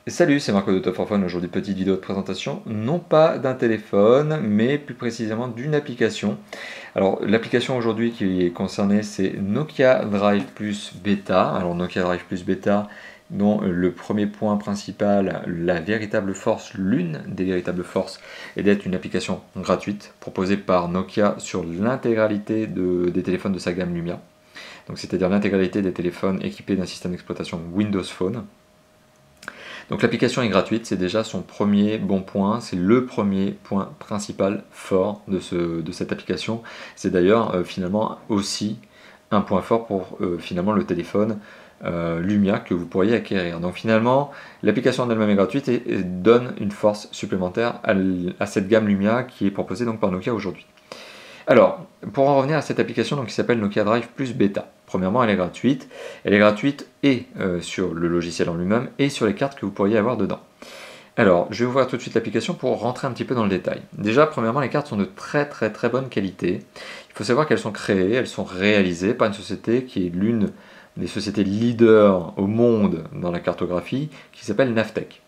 Salut, c'est Marco de Top 4 Fun. Aujourd'hui, petite vidéo de présentation, non pas d'un téléphone, mais plus précisément d'une application. Alors, l'application aujourd'hui qui est concernée, c'est Nokia Drive Plus Beta. Alors, Nokia Drive Plus Beta, dont le premier point principal, la véritable force, l'une des véritables forces, est d'être une application gratuite proposée par Nokia sur l'intégralité des téléphones de sa gamme Lumia. Donc, c'est-à-dire l'intégralité des téléphones équipés d'un système d'exploitation Windows Phone. Donc l'application est gratuite, c'est déjà son premier bon point, c'est le premier point principal fort de cette application. C'est d'ailleurs finalement aussi un point fort pour finalement le téléphone Lumia que vous pourriez acquérir. Donc finalement, l'application en elle-même est gratuite et donne une force supplémentaire à cette gamme Lumia qui est proposée donc par Nokia aujourd'hui. Alors, pour en revenir à cette application donc, qui s'appelle Nokia Drive Plus Beta, premièrement elle est gratuite. Elle est gratuite et sur le logiciel en lui-même et sur les cartes que vous pourriez avoir dedans. Alors, je vais ouvrir tout de suite l'application pour rentrer un petit peu dans le détail. Déjà, premièrement, les cartes sont de très bonne qualité. Il faut savoir qu'elles sont créées, elles sont réalisées par une société qui est l'une des sociétés leaders au monde dans la cartographie, qui s'appelle Navtech.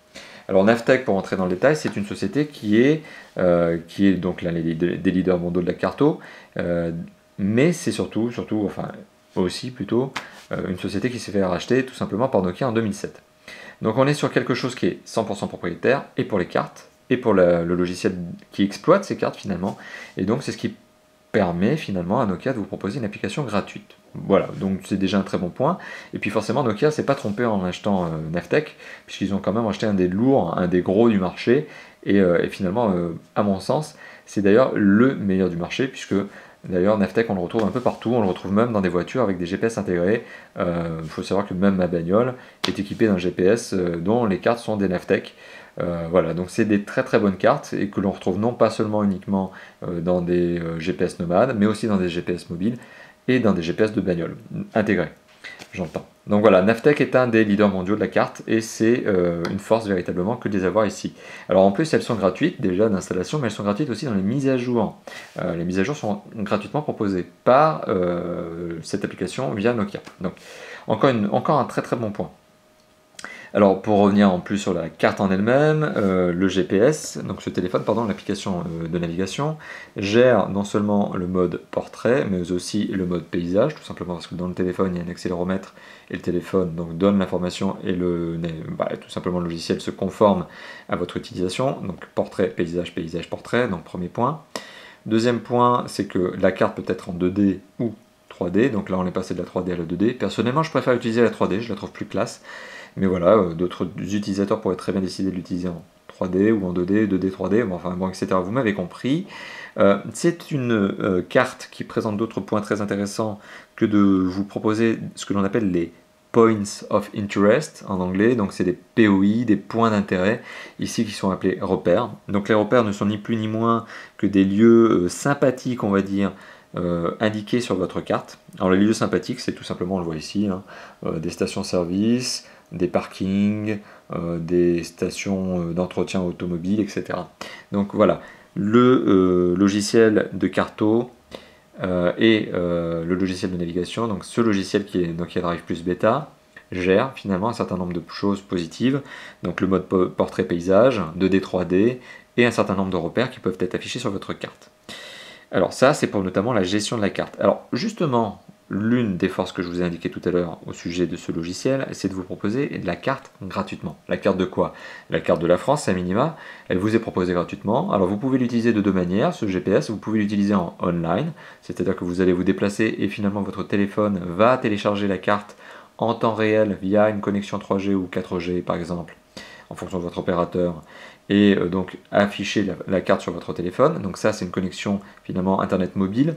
Alors Navtech, pour rentrer dans le détail, c'est une société qui est donc l'un des leaders mondiaux de la carto, mais c'est surtout, enfin aussi plutôt, une société qui s'est fait racheter tout simplement par Nokia en 2007. Donc on est sur quelque chose qui est 100% propriétaire, et pour les cartes, et pour le logiciel qui exploite ces cartes finalement, et donc c'est ce qui permet finalement à Nokia de vous proposer une application gratuite. Voilà, donc c'est déjà un très bon point. Et puis forcément, Nokia s'est pas trompé en achetant Navtech, puisqu'ils ont quand même acheté un des lourds, un des gros du marché. Et finalement, à mon sens, c'est d'ailleurs le meilleur du marché, puisque d'ailleurs Navtech, on le retrouve un peu partout, on le retrouve même dans des voitures avec des GPS intégrés. Il faut savoir que même ma bagnole est équipée d'un GPS dont les cartes sont des Navtech. Voilà, donc c'est des très bonnes cartes et que l'on retrouve non pas seulement uniquement dans des GPS nomades, mais aussi dans des GPS mobiles et dans des GPS de bagnole intégrés, j'entends. Donc voilà, Navtech est un des leaders mondiaux de la carte et c'est une force véritablement que de les avoir ici. Alors en plus, elles sont gratuites déjà d'installation, mais elles sont gratuites aussi dans les mises à jour. Les mises à jour sont gratuitement proposées par cette application via Nokia. Donc encore un très bon point. Alors pour revenir en plus sur la carte en elle-même, le GPS, donc ce téléphone, pardon, l'application de navigation, gère non seulement le mode portrait, mais aussi le mode paysage, tout simplement parce que dans le téléphone il y a un accéléromètre et le téléphone donc donne l'information et tout simplement le logiciel se conforme à votre utilisation. Donc portrait, paysage, paysage, portrait, donc premier point. Deuxième point, c'est que la carte peut être en 2D ou 3D, donc là on est passé de la 3D à la 2D. Personnellement je préfère utiliser la 3D, je la trouve plus classe. Mais voilà, d'autres utilisateurs pourraient très bien décider de l'utiliser en 3D ou en 2D, 2D, 3D, enfin bon, etc. Vous m'avez compris. C'est une carte qui présente d'autres points très intéressants que de vous proposer ce que l'on appelle les Points of Interest en anglais, donc c'est des POI, des points d'intérêt, ici qui sont appelés repères. Donc les repères ne sont ni plus ni moins que des lieux sympathiques, on va dire, indiqués sur votre carte. Alors les lieux sympathiques, c'est tout simplement, on le voit ici, hein, des stations-service, des parkings, des stations d'entretien automobile, etc. Donc voilà, le logiciel de carto et le logiciel de navigation, donc ce logiciel qui est Nokia Drive Plus Beta, gère finalement un certain nombre de choses positives, donc le mode portrait paysage, 2D, 3D, et un certain nombre de repères qui peuvent être affichés sur votre carte. Alors ça, c'est pour notamment la gestion de la carte. Alors justement, l'une des forces que je vous ai indiquées tout à l'heure au sujet de ce logiciel, c'est de vous proposer de la carte gratuitement. La carte de quoi? La carte de la France, à minima, elle vous est proposée gratuitement. Alors vous pouvez l'utiliser de deux manières, ce GPS, vous pouvez l'utiliser en online, c'est-à-dire que vous allez vous déplacer et finalement votre téléphone va télécharger la carte en temps réel via une connexion 3G ou 4G par exemple, en fonction de votre opérateur, et donc afficher la carte sur votre téléphone. Donc ça, c'est une connexion finalement internet mobile.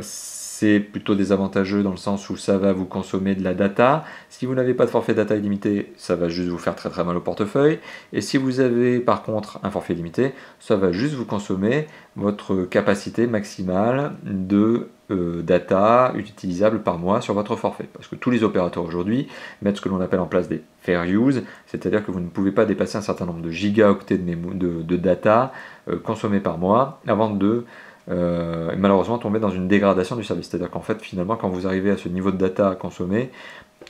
C'est plutôt désavantageux dans le sens où ça va vous consommer de la data. Si vous n'avez pas de forfait data illimité, ça va juste vous faire très mal au portefeuille. Et si vous avez par contre un forfait limité, ça va juste vous consommer votre capacité maximale de data utilisable par mois sur votre forfait. Parce que tous les opérateurs aujourd'hui mettent ce que l'on appelle en place des fair use, c'est-à-dire que vous ne pouvez pas dépasser un certain nombre de gigaoctets de data consommés par mois avant de malheureusement tomber dans une dégradation du service. C'est-à-dire qu'en fait, finalement, quand vous arrivez à ce niveau de data à consommer,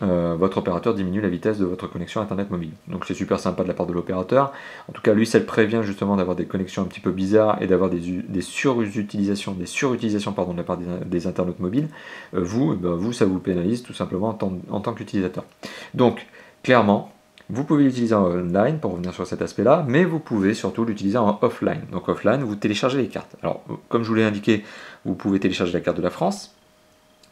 votre opérateur diminue la vitesse de votre connexion Internet mobile. Donc c'est super sympa de la part de l'opérateur. En tout cas, lui, ça le prévient justement d'avoir des connexions un petit peu bizarres et d'avoir des surutilisations pardon, de la part des internautes mobiles. Vous, ça vous pénalise tout simplement en tant qu'utilisateur. Donc, clairement, vous pouvez l'utiliser en online pour revenir sur cet aspect-là, mais vous pouvez surtout l'utiliser en offline. Donc offline, vous téléchargez les cartes. Alors, comme je vous l'ai indiqué, vous pouvez télécharger la carte de la France.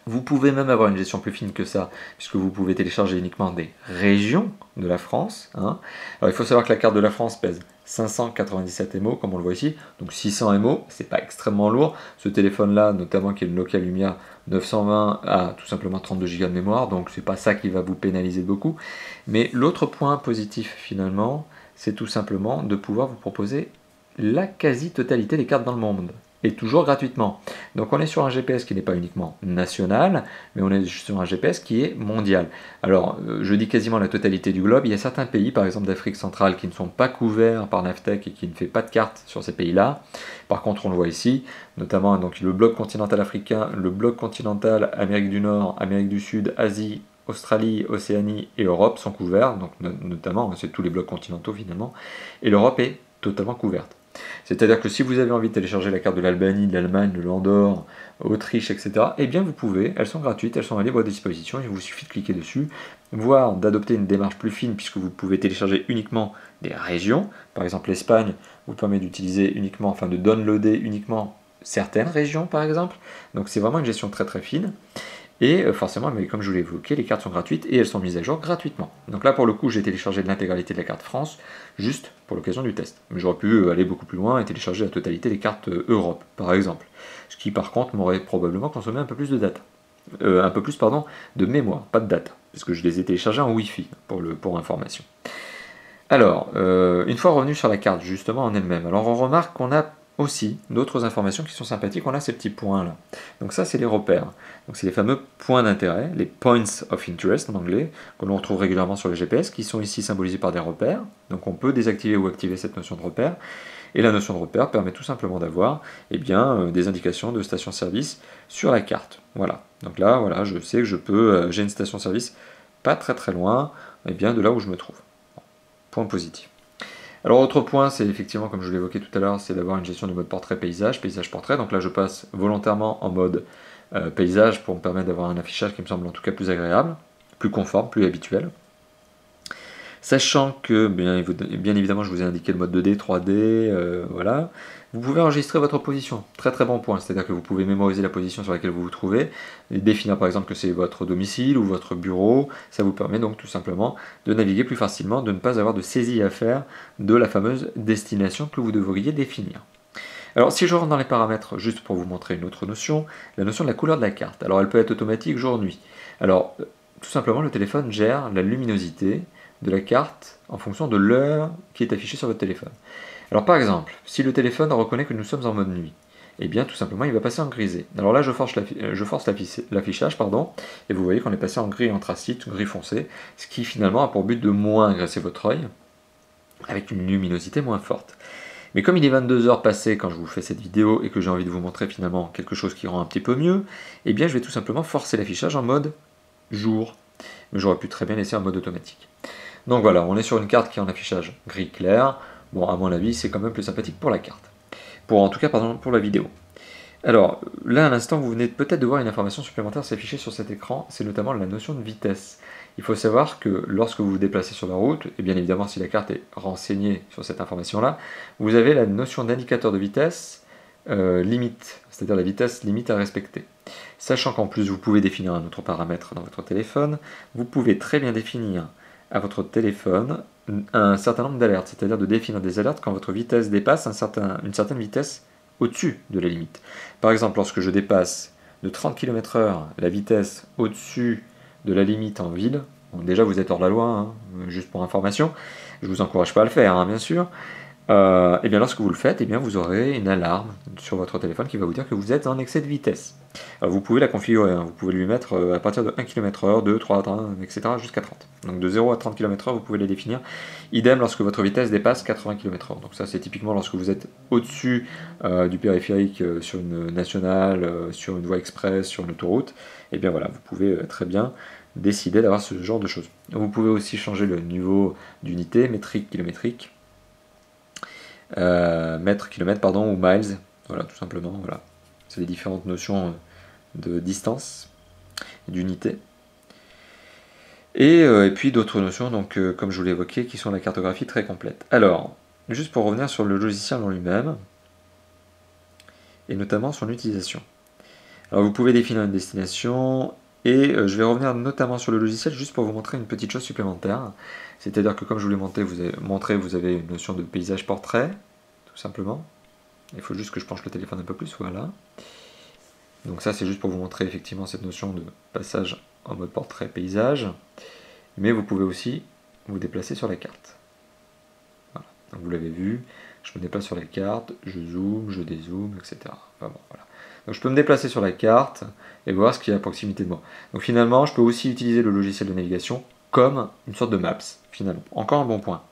Vous pouvez même avoir une gestion plus fine que ça, puisque vous pouvez télécharger uniquement des régions de la France. Alors il faut savoir que la carte de la France pèse 597 MO, comme on le voit ici, donc 600 MO, c'est pas extrêmement lourd. Ce téléphone-là, notamment qui est le Nokia Lumia 920, a tout simplement 32 Go de mémoire, donc c'est pas ça qui va vous pénaliser beaucoup. Mais l'autre point positif finalement, c'est tout simplement de pouvoir vous proposer la quasi-totalité des cartes dans le monde, et toujours gratuitement. Donc on est sur un GPS qui n'est pas uniquement national, mais on est sur un GPS qui est mondial. Alors je dis quasiment la totalité du globe, il y a certains pays, par exemple d'Afrique centrale, qui ne sont pas couverts par Navteq et qui ne fait pas de carte sur ces pays-là. Par contre on le voit ici, notamment donc, le bloc continental africain, le bloc continental Amérique du Nord, Amérique du Sud, Asie, Australie, Océanie et Europe sont couverts, donc notamment c'est tous les blocs continentaux finalement, et l'Europe est totalement couverte. C'est-à-dire que si vous avez envie de télécharger la carte de l'Albanie, de l'Allemagne, de l'Andorre, Autriche, etc., eh bien vous pouvez, elles sont gratuites, elles sont à libre disposition, il vous suffit de cliquer dessus, voire d'adopter une démarche plus fine puisque vous pouvez télécharger uniquement des régions. Par exemple l'Espagne vous permet d'utiliser uniquement, enfin de downloader uniquement certaines régions par exemple, donc c'est vraiment une gestion très très fine. Et forcément, mais comme je vous l'ai évoqué, les cartes sont gratuites et elles sont mises à jour gratuitement. Donc là, pour le coup, j'ai téléchargé l'intégralité de la carte France, juste pour l'occasion du test. Mais j'aurais pu aller beaucoup plus loin et télécharger la totalité des cartes Europe, par exemple. Ce qui, par contre, m'aurait probablement consommé un peu plus de data. Un peu plus, pardon, de mémoire, pas de data. Parce que je les ai téléchargés en Wi-Fi, pour information. Alors, une fois revenu sur la carte, justement, en elle-même, alors on remarque qu'on a aussi d'autres informations qui sont sympathiques, on a ces petits points là. Donc ça c'est les repères, donc c'est les fameux points d'intérêt, les points of interest en anglais, que l'on retrouve régulièrement sur le GPS, qui sont ici symbolisés par des repères, donc on peut désactiver ou activer cette notion de repère, et la notion de repère permet tout simplement d'avoir des indications de station-service sur la carte. Voilà, donc là voilà, je sais que j'ai une station-service pas très très loin de là où je me trouve. Point positif. Alors autre point, c'est effectivement, comme je l'évoquais tout à l'heure, c'est d'avoir une gestion du mode portrait paysage, paysage-portrait. Donc là je passe volontairement en mode paysage pour me permettre d'avoir un affichage qui me semble en tout cas plus agréable, plus conforme, plus habituel. Sachant que, bien évidemment, je vous ai indiqué le mode 2D, 3D, voilà. Vous pouvez enregistrer votre position, très très bon point, c'est-à-dire que vous pouvez mémoriser la position sur laquelle vous vous trouvez, et définir par exemple que c'est votre domicile ou votre bureau, ça vous permet donc tout simplement de naviguer plus facilement, de ne pas avoir de saisie à faire de la fameuse destination que vous devriez définir. Alors si je rentre dans les paramètres, juste pour vous montrer une autre notion, la notion de la couleur de la carte. Alors elle peut être automatique jour-nuit. Alors tout simplement le téléphone gère la luminosité de la carte en fonction de l'heure qui est affichée sur votre téléphone. Alors par exemple, si le téléphone reconnaît que nous sommes en mode nuit, eh bien tout simplement il va passer en grisé. Alors là je force l'affichage, et vous voyez qu'on est passé en gris anthracite, gris foncé, ce qui finalement a pour but de moins agresser votre œil, avec une luminosité moins forte. Mais comme il est 22 heures passées quand je vous fais cette vidéo et que j'ai envie de vous montrer finalement quelque chose qui rend un petit peu mieux, eh bien je vais tout simplement forcer l'affichage en mode jour. Mais j'aurais pu très bien laisser en mode automatique. Donc voilà, on est sur une carte qui est en affichage gris clair. Bon, à mon avis, c'est quand même plus sympathique pour la carte. En tout cas, pour la vidéo. Alors, là, à l'instant, vous venez peut-être de voir une information supplémentaire s'afficher sur cet écran, c'est notamment la notion de vitesse. Il faut savoir que lorsque vous vous déplacez sur la route, et bien évidemment si la carte est renseignée sur cette information-là, vous avez la notion d'indicateur de vitesse limite, c'est-à-dire la vitesse limite à respecter. Sachant qu'en plus vous pouvez définir un autre paramètre dans votre téléphone, vous pouvez très bien définir à votre téléphone un certain nombre d'alertes, c'est-à-dire de définir des alertes quand votre vitesse dépasse une certaine vitesse au-dessus de la limite. Par exemple, lorsque je dépasse de 30 km/h la vitesse au-dessus de la limite en ville, bon, déjà vous êtes hors la loi, hein, juste pour information, je ne vous encourage pas à le faire, hein, bien sûr, et bien lorsque vous le faites, vous aurez une alarme sur votre téléphone qui va vous dire que vous êtes en excès de vitesse. Alors vous pouvez la configurer, hein, vous pouvez lui mettre à partir de 1 km/h, 2, 3, etc. jusqu'à 30. Donc de 0 à 30 km/h, vous pouvez les définir. Idem lorsque votre vitesse dépasse 80 km/h. Donc ça c'est typiquement lorsque vous êtes au-dessus du périphérique sur une nationale, sur une voie express, sur une autoroute. Et bien voilà, vous pouvez très bien décider d'avoir ce genre de choses. Vous pouvez aussi changer le niveau d'unité, métrique, kilométrique, mètre, kilomètre, pardon, ou miles, voilà, tout simplement, voilà. C'est les différentes notions de distance, d'unité. Et puis d'autres notions, donc comme je vous l'ai évoqué, qui sont la cartographie très complète. Alors, juste pour revenir sur le logiciel en lui-même, et notamment son utilisation. Alors vous pouvez définir une destination, et je vais revenir notamment sur le logiciel juste pour vous montrer une petite chose supplémentaire. C'est-à-dire que comme je vous l'ai montré, vous avez une notion de paysage portrait, tout simplement. Il faut juste que je penche le téléphone un peu plus, voilà. Donc ça c'est juste pour vous montrer effectivement cette notion de passage en mode portrait paysage. Mais vous pouvez aussi vous déplacer sur la carte. Voilà. Donc vous l'avez vu, je me déplace sur la carte, je zoome, je dézoome, etc. Enfin bon, voilà. Donc je peux me déplacer sur la carte et voir ce qu'il y a à proximité de moi. Donc finalement, je peux aussi utiliser le logiciel de navigation comme une sorte de maps, finalement. Encore un bon point.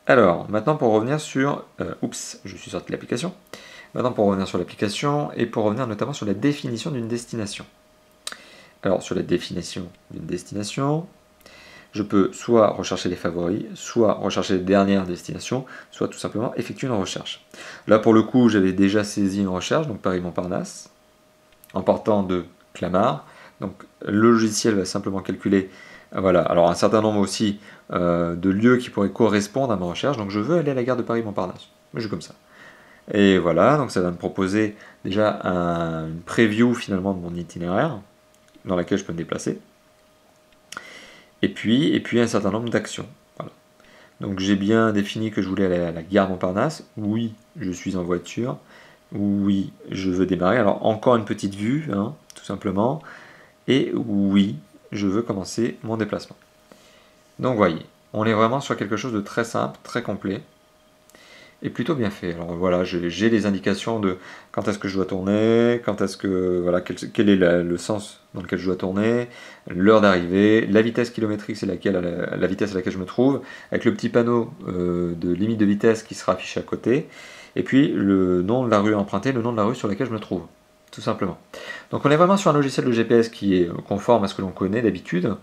Alors, maintenant pour revenir sur... oups, je suis sorti de l'application. Maintenant pour revenir sur l'application et pour revenir notamment sur la définition d'une destination. Alors sur la définition d'une destination, je peux soit rechercher les favoris, soit rechercher les dernières destinations, soit tout simplement effectuer une recherche. Là pour le coup, j'avais déjà saisi une recherche, donc Paris-Montparnasse, en partant de Clamart. Donc le logiciel va simplement calculer, voilà, alors un certain nombre aussi de lieux qui pourraient correspondre à ma recherche. Donc je veux aller à la gare de Paris-Montparnasse. Je vais comme ça. Et voilà, donc ça va me proposer déjà une preview finalement de mon itinéraire, dans laquelle je peux me déplacer. Et puis un certain nombre d'actions. Voilà. Donc j'ai bien défini que je voulais aller à la gare Montparnasse. Oui, je suis en voiture. Oui, je veux démarrer. Alors encore une petite vue, hein, tout simplement. Et oui, je veux commencer mon déplacement. Donc voyez, on est vraiment sur quelque chose de très simple, très complet. Et plutôt bien fait. Alors voilà, j'ai les indications de quand est-ce que je dois tourner, quand est-ce que voilà, quel est le sens dans lequel je dois tourner, l'heure d'arrivée, la vitesse kilométrique, c'est la vitesse à laquelle je me trouve, avec le petit panneau de limite de vitesse qui sera affiché à côté, et puis le nom de la rue empruntée, le nom de la rue sur laquelle je me trouve, tout simplement. Donc on est vraiment sur un logiciel de GPS qui est conforme à ce que l'on connaît d'habitude,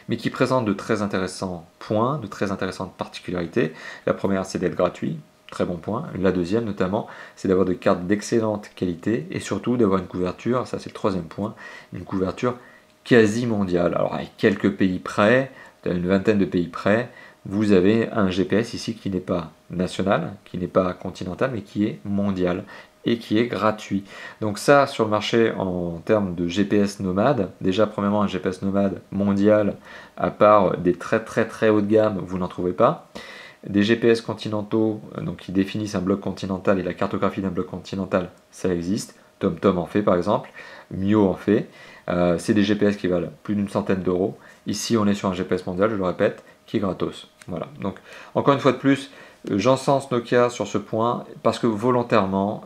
mais qui présente de très intéressants points, de très intéressantes particularités. La première, c'est d'être gratuit. Très bon point. La deuxième notamment, c'est d'avoir des cartes d'excellente qualité et surtout d'avoir une couverture, ça c'est le troisième point, une couverture quasi mondiale. Alors avec quelques pays près, une vingtaine de pays près, vous avez un GPS ici qui n'est pas national, qui n'est pas continental, mais qui est mondial et qui est gratuit. Donc ça, sur le marché en termes de GPS nomade, déjà premièrement un GPS nomade mondial, à part des très haut de gamme, vous n'en trouvez pas. Des GPS continentaux, donc qui définissent un bloc continental et la cartographie d'un bloc continental, ça existe. TomTom en fait par exemple, Mio en fait. C'est des GPS qui valent plus d'une centaine d'euros. Ici on est sur un GPS mondial, je le répète, qui est gratos. Voilà. Donc encore une fois de plus, j'encense Nokia sur ce point parce que volontairement,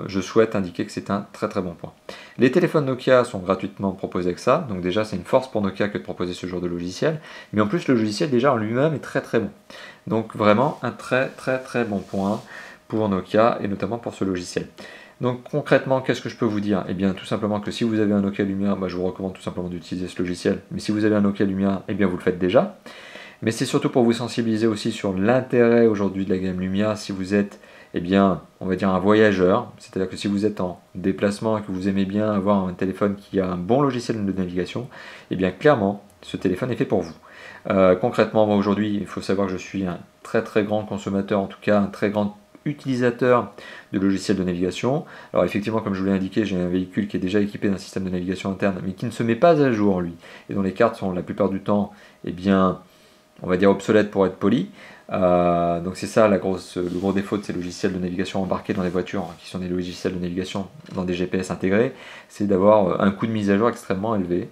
je souhaite indiquer que c'est un très bon point. Les téléphones Nokia sont gratuitement proposés avec ça, donc déjà c'est une force pour Nokia que de proposer ce genre de logiciel, mais en plus le logiciel déjà en lui-même est très bon. Donc vraiment un très bon point pour Nokia et notamment pour ce logiciel. Donc concrètement, qu'est-ce que je peux vous dire? Eh bien tout simplement que si vous avez un Nokia Lumia, je vous recommande tout simplement d'utiliser ce logiciel, mais si vous avez un Nokia Lumia, eh bien vous le faites déjà. Mais c'est surtout pour vous sensibiliser aussi sur l'intérêt aujourd'hui de la gamme Lumia si vous êtes, eh bien, on va dire un voyageur, c'est-à-dire que si vous êtes en déplacement et que vous aimez bien avoir un téléphone qui a un bon logiciel de navigation, eh bien clairement, ce téléphone est fait pour vous. Concrètement, moi aujourd'hui, il faut savoir que je suis un très grand consommateur, en tout cas un très grand utilisateur de logiciels de navigation. Alors effectivement, comme je vous l'ai indiqué, j'ai un véhicule qui est déjà équipé d'un système de navigation interne, mais qui ne se met pas à jour lui, et dont les cartes sont la plupart du temps, eh bien, on va dire obsolète pour être poli. Donc c'est ça le gros défaut de ces logiciels de navigation embarqués dans les voitures, qui sont des logiciels de navigation dans des GPS intégrés, c'est d'avoir un coût de mise à jour extrêmement élevé.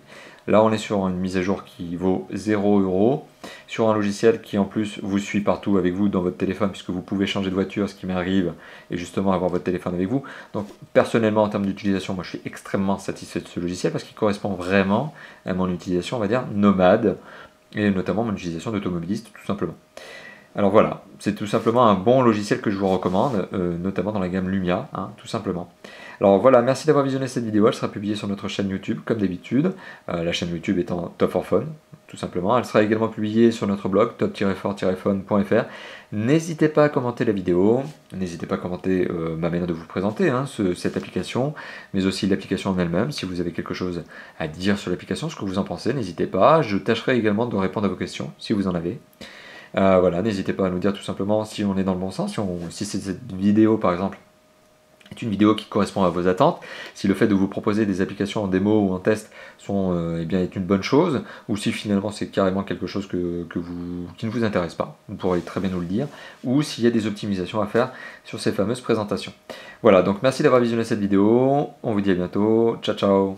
Là on est sur une mise à jour qui vaut 0 €, sur un logiciel qui en plus vous suit partout avec vous dans votre téléphone, puisque vous pouvez changer de voiture, ce qui m'arrive, et justement avoir votre téléphone avec vous. Donc personnellement en termes d'utilisation, moi je suis extrêmement satisfait de ce logiciel, parce qu'il correspond vraiment à mon utilisation, on va dire, nomade, et notamment mon utilisation d'automobiliste tout simplement. Alors voilà, c'est tout simplement un bon logiciel que je vous recommande, notamment dans la gamme Lumia, hein, tout simplement. Alors voilà, merci d'avoir visionné cette vidéo, elle sera publiée sur notre chaîne YouTube, comme d'habitude, la chaîne YouTube étant Top for Phone, tout simplement. Elle sera également publiée sur notre blog, top-for-phone.fr. N'hésitez pas à commenter la vidéo, n'hésitez pas à commenter ma manière de vous présenter hein, cette application, mais aussi l'application en elle-même. Si vous avez quelque chose à dire sur l'application, ce que vous en pensez, n'hésitez pas. Je tâcherai également de répondre à vos questions, si vous en avez. Voilà, n'hésitez pas à nous dire tout simplement si on est dans le bon sens, si cette vidéo par exemple est une vidéo qui correspond à vos attentes, si le fait de vous proposer des applications en démo ou en test eh bien, est une bonne chose, ou si finalement c'est carrément quelque chose qui ne vous intéresse pas, vous pourrez très bien nous le dire, ou s'il y a des optimisations à faire sur ces fameuses présentations. Voilà, donc merci d'avoir visionné cette vidéo, on vous dit à bientôt, ciao ciao.